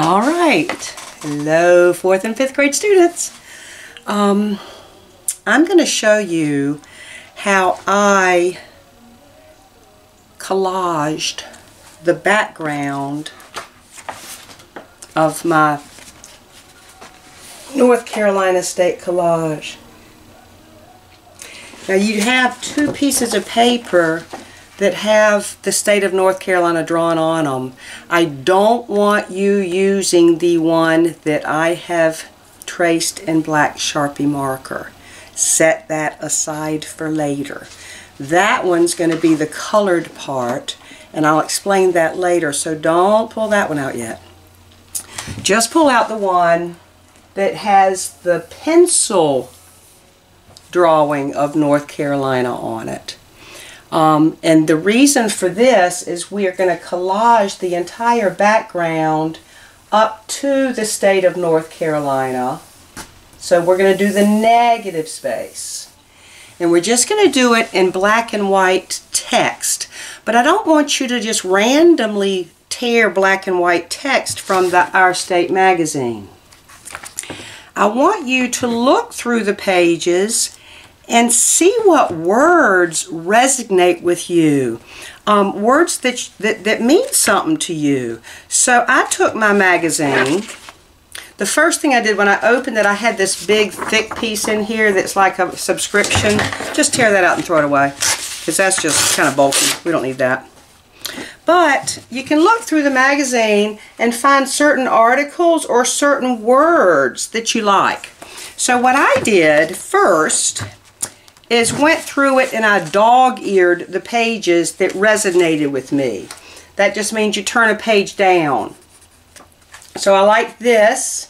All right, hello 4th and 5th grade students. I'm going to show you how I collaged the background of my North Carolina State collage. Now you have two pieces of paper that have the state of North Carolina drawn on them. I don't want you using the one that I have traced in black Sharpie marker. Set that aside for later. That one's going to be the colored part, and I'll explain that later, so don't pull that one out yet. Just pull out the one that has the pencil drawing of North Carolina on it. And the reason for this is we are going to collage the entire background up to the state of North Carolina. So we're going to do the negative space. And we're just going to do it in black and white text. But I don't want you to just randomly tear black and white text from the Our State magazine. I want you to look through the pages and see what words resonate with you. Words that mean something to you. So I took my magazine. The first thing I did when I opened it, I had this big thick piece in here that's like a subscription. Just tear that out and throw it away, because that's just kind of bulky. We don't need that. But you can look through the magazine and find certain articles or certain words that you like. So what I did first is went through it and I dog-eared the pages that resonated with me. That just means you turn a page down. So I like this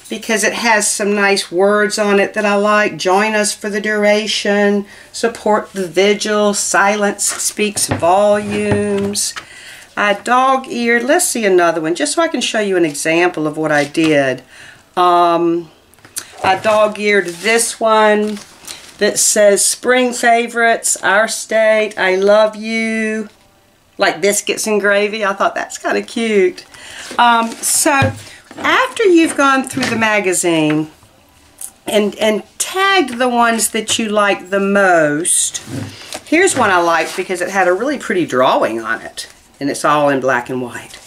because it has some nice words on it that I like. Join us for the duration, support the vigil, silence speaks volumes. I dog-eared, let's see another one, just so I can show you an example of what I did. I dog-eared this one that says spring favorites, Our State, I love you, like biscuits and gravy. I thought that's kind of cute. So after you've gone through the magazine and tagged the ones that you like the most, here's one I liked because it had a really pretty drawing on it, and it's all in black and white.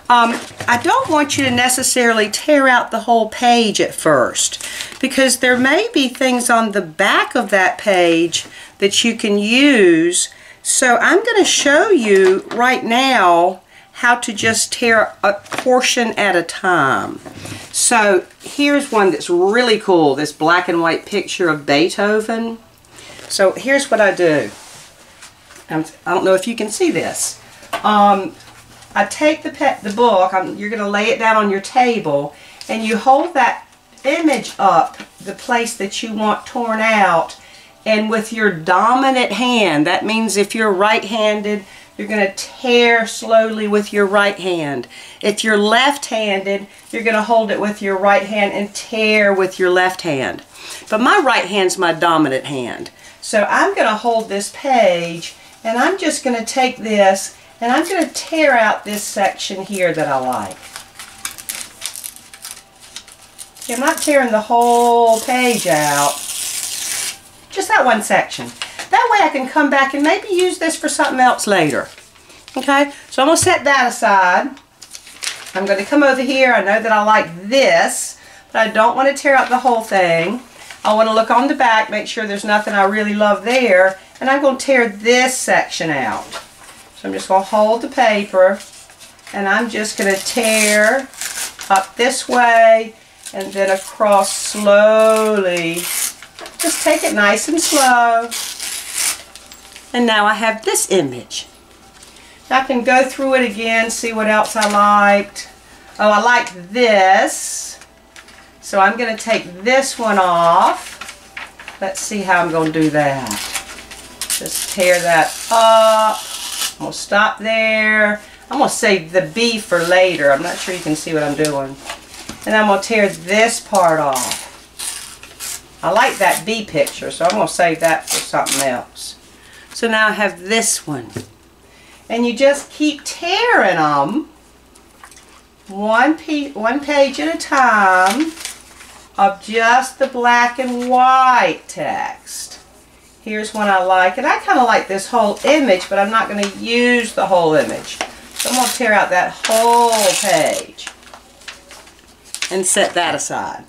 I don't want you to necessarily tear out the whole page at first, because there may be things on the back of that page that you can use. So I'm going to show you right now how to just tear a portion at a time. So here's one that's really cool, this black and white picture of Beethoven. So here's what I do. I don't know if you can see this. I take the book, you're going to lay it down on your table, and you hold that image up, the place that you want torn out, and with your dominant hand, that means if you're right-handed, you're going to tear slowly with your right hand. If you're left-handed, you're going to hold it with your right hand and tear with your left hand. But my right hand's my dominant hand. So I'm going to hold this page, and I'm just going to take this and I'm going to tear out this section here that I like. Okay, I'm not tearing the whole page out, just that one section. That way I can come back and maybe use this for something else later. Okay, so I'm going to set that aside. I'm going to come over here. I know that I like this, but I don't want to tear out the whole thing. I want to look on the back, make sure there's nothing I really love there, and I'm going to tear this section out. So I'm just going to hold the paper, and I'm just going to tear up this way and then across slowly. Just take it nice and slow. And now I have this image. Now I can go through it again, see what else I liked. Oh, I like this. So I'm going to take this one off. Let's see how I'm going to do that. Just tear that up. I'm going to stop there. I'm going to save the B for later. I'm not sure you can see what I'm doing. And I'm going to tear this part off. I like that B picture, so I'm going to save that for something else. So now I have this one. And you just keep tearing them one page at a time of just the black and white text. Here's one I like, and I kind of like this whole image, but I'm not going to use the whole image. So I'm going to tear out that whole page and set that aside.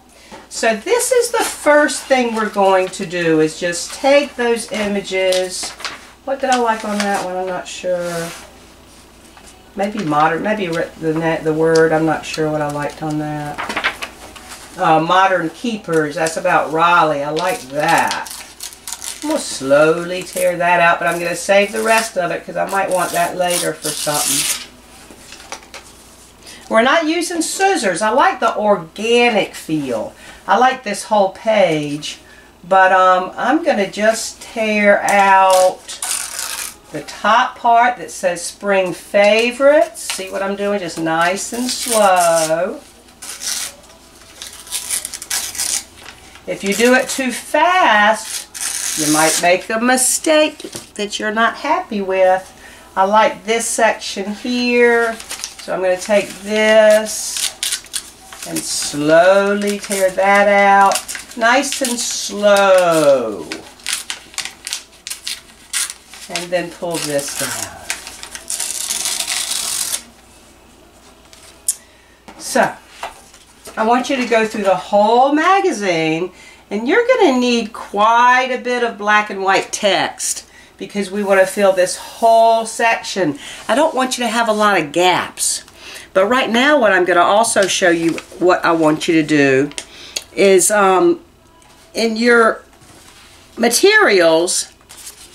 So this is the first thing we're going to do, is just take those images. What did I like on that one? I'm not sure. Maybe modern, maybe the word, I'm not sure what I liked on that. Modern Keepers, that's about Raleigh. I like that. I'm going to slowly tear that out, but I'm going to save the rest of it because I might want that later for something. We're not using scissors. I like the organic feel. I like this whole page, but I'm going to just tear out the top part that says Spring Favorites. See what I'm doing? Just nice and slow. If you do it too fast, you might make a mistake that you're not happy with. I like this section here, so I'm going to take this and slowly tear that out, nice and slow. And then pull this down. So, I want you to go through the whole magazine, and you're going to need quite a bit of black and white text because we want to fill this whole section. I don't want you to have a lot of gaps. But right now what I'm going to also show you, what I want you to do is in your materials,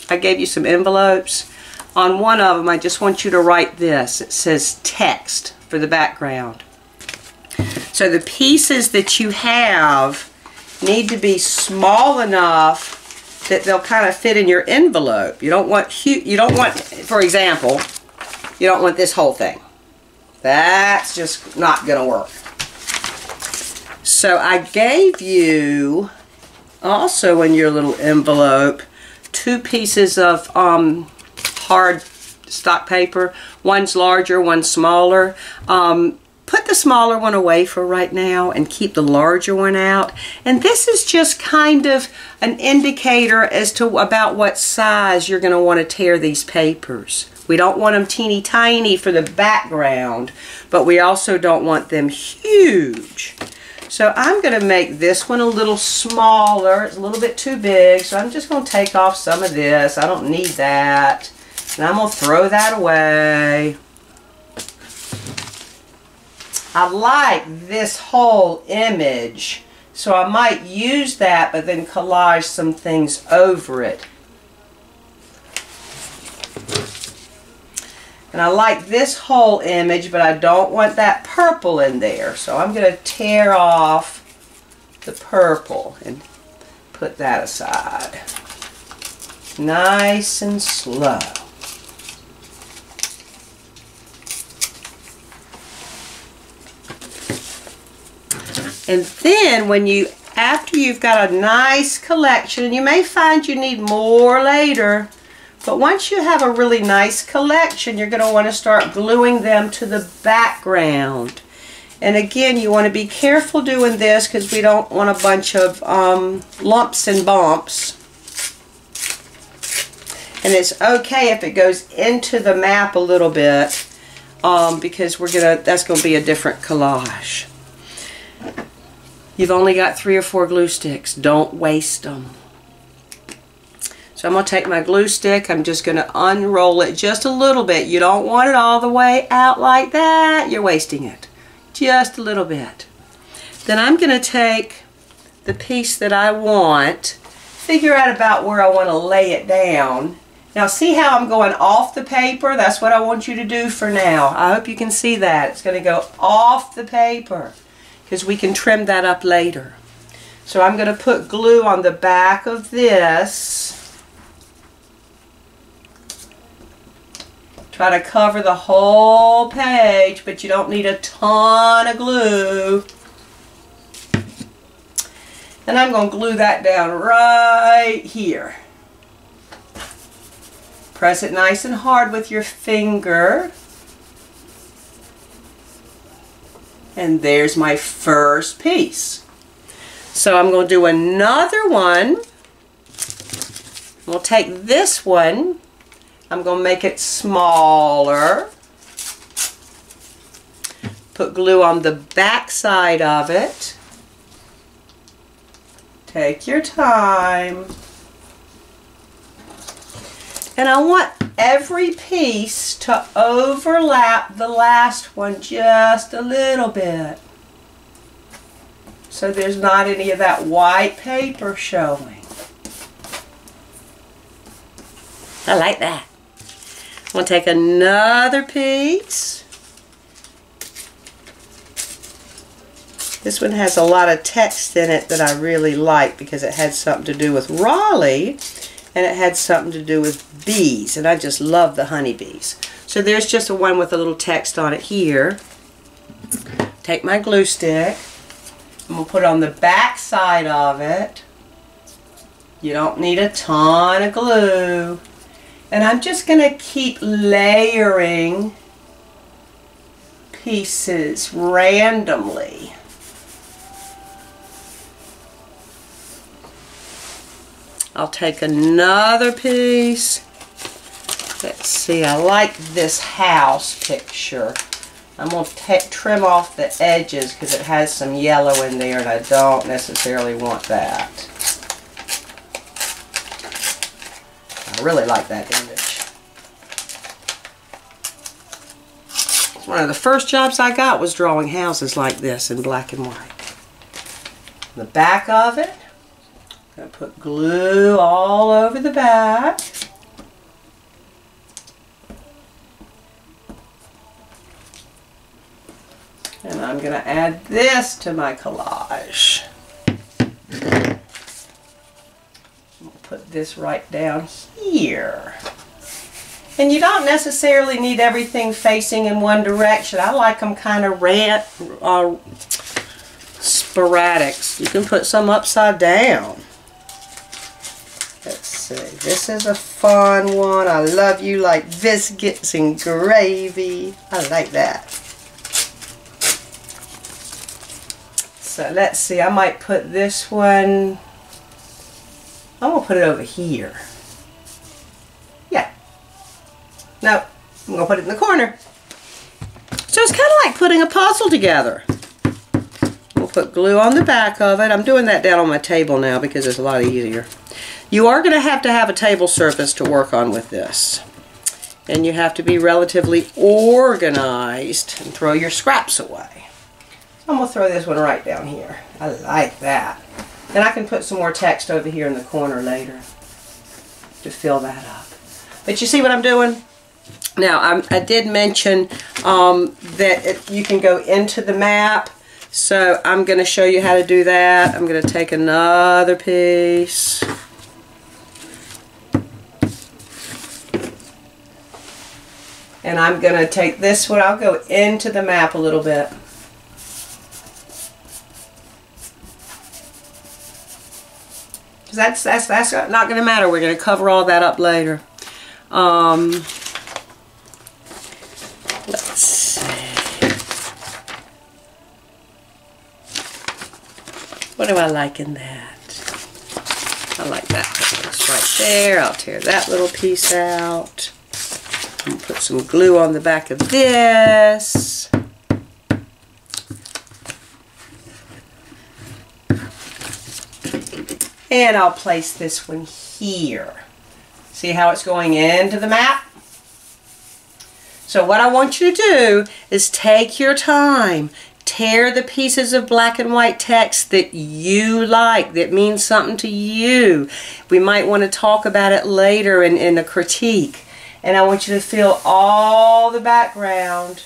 I gave you some envelopes. On one of them, I just want you to write this. It says text for the background. So the pieces that you have need to be small enough that they'll kind of fit in your envelope. You don't want, for example, you don't want this whole thing. That's just not going to work. So I gave you also in your little envelope 2 pieces of hard stock paper. One's larger, one's smaller. Put the smaller one away for right now and keep the larger one out. And this is just kind of an indicator as to about what size you're going to want to tear these papers. We don't want them teeny tiny for the background, but we also don't want them huge. So I'm going to make this one a little smaller. It's a little bit too big, so I'm just going to take off some of this. I don't need that. And I'm going to throw that away. I like this whole image, so I might use that, but then collage some things over it. And I like this whole image, but I don't want that purple in there. So I'm going to tear off the purple and put that aside. Nice and slow. And then when after you've got a nice collection, and you may find you need more later, but once you have a really nice collection, you're going to want to start gluing them to the background. And again, you want to be careful doing this because we don't want a bunch of lumps and bumps. And it's okay if it goes into the map a little bit because that's going to be a different collage. You've only got 3 or 4 glue sticks. Don't waste them. So I'm going to take my glue stick. I'm just going to unroll it just a little bit. You don't want it all the way out like that. You're wasting it. Just a little bit. Then I'm going to take the piece that I want, figure out about where I want to lay it down. Now see how I'm going off the paper? That's what I want you to do for now. I hope you can see that. It's going to go off the paper because we can trim that up later. So I'm going to put glue on the back of this. Try to cover the whole page, but you don't need a ton of glue. And I'm going to glue that down right here. Press it nice and hard with your finger. And there's my first piece. So I'm going to do another one. We'll take this one. I'm going to make it smaller. Put glue on the back side of it. Take your time. And I want every piece to overlap the last one just a little bit, so there's not any of that white paper showing. I like that. I'm going to take another piece. This one has a lot of text in it that I really like because it had something to do with Raleigh. And it had something to do with bees, and I just love the honeybees. So there's just a one with a little text on it here. Take my glue stick. I'm going to put it on the back side of it. You don't need a ton of glue. And I'm just going to keep layering pieces randomly. I'll take another piece. Let's see, I like this house picture. I'm going to trim off the edges because it has some yellow in there and I don't necessarily want that. I really like that image. One of the first jobs I got was drawing houses like this in black and white. The back of it. I'm going to put glue all over the back. And I'm going to add this to my collage. I'll put this right down here. And you don't necessarily need everything facing in one direction. I like them kind of sporadic. You can put some upside down. Let's see, this is a fun one. I love you like biscuits and gravy. I like that. So let's see, I might put this one, I'm going to put it over here. Yeah. No, I'm going to put it in the corner. So it's kind of like putting a puzzle together. We'll put glue on the back of it. I'm doing that down on my table now because it's a lot easier. You are going to have a table surface to work on with this. And you have to be relatively organized and throw your scraps away. I'm going to throw this one right down here. I like that. And I can put some more text over here in the corner later to fill that up. But you see what I'm doing? Now, I did mention that you can go into the map. So I'm going to show you how to do that. I'm going to take another piece. And I'm going to take this one, I'll go into the map a little bit. That's not going to matter. We're going to cover all that up later. Let's see. What do I like in that? I like that piece right there. I'll tear that little piece out. I'm going to put some glue on the back of this. And I'll place this one here. See how it's going into the map? So what I want you to do is take your time. Tear the pieces of black and white text that you like, that means something to you. We might want to talk about it later in a critique. And I want you to fill all the background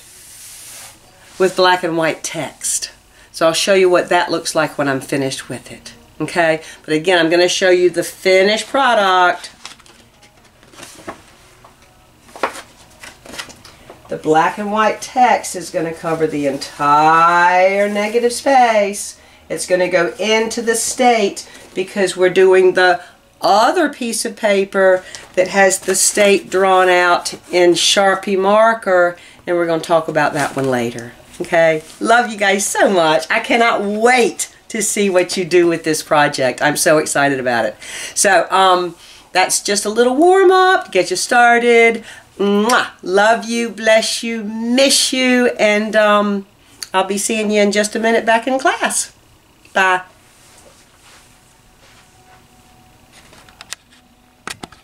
with black and white text. So I'll show you what that looks like when I'm finished with it. Okay? But again, I'm going to show you the finished product. The black and white text is going to cover the entire negative space. It's going to go into the state because we're doing the other piece of paper that has the state drawn out in Sharpie marker, and we're going to talk about that one later. Okay, love you guys so much. I cannot wait to see what you do with this project. I'm so excited about it. So that's just a little warm up to get you started. Mwah. Love you, bless you, miss you, and I'll be seeing you in just a minute back in class. Bye.